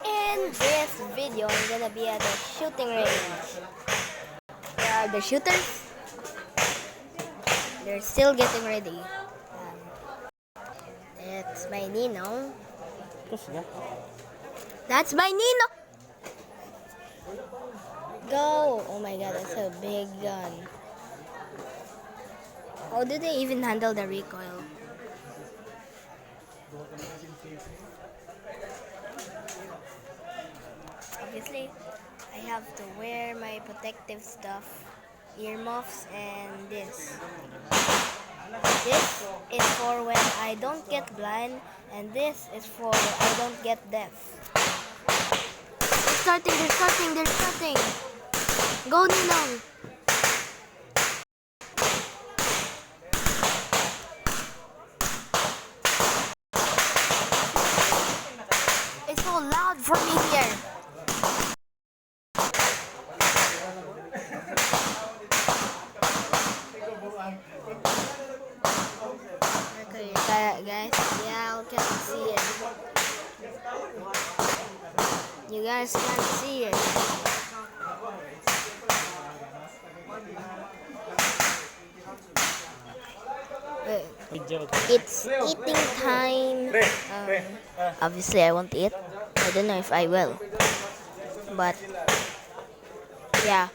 In this video, I'm gonna be at the shooting range. There are the shooters. They're still getting ready. It's my Nino. That's my Nino! Go! Oh my god, that's a big gun. How do they even handle the recoil? Obviously, I have to wear my protective stuff, earmuffs, and this. This is for when I don't get blind, and this is for I don't get deaf. They're starting! Go, Ninong! It's so loud for me here. Okay, guys, yeah, I can see it. You guys can see it. It's eating time. Obviously, I won't eat. I don't know if I will. But, yeah.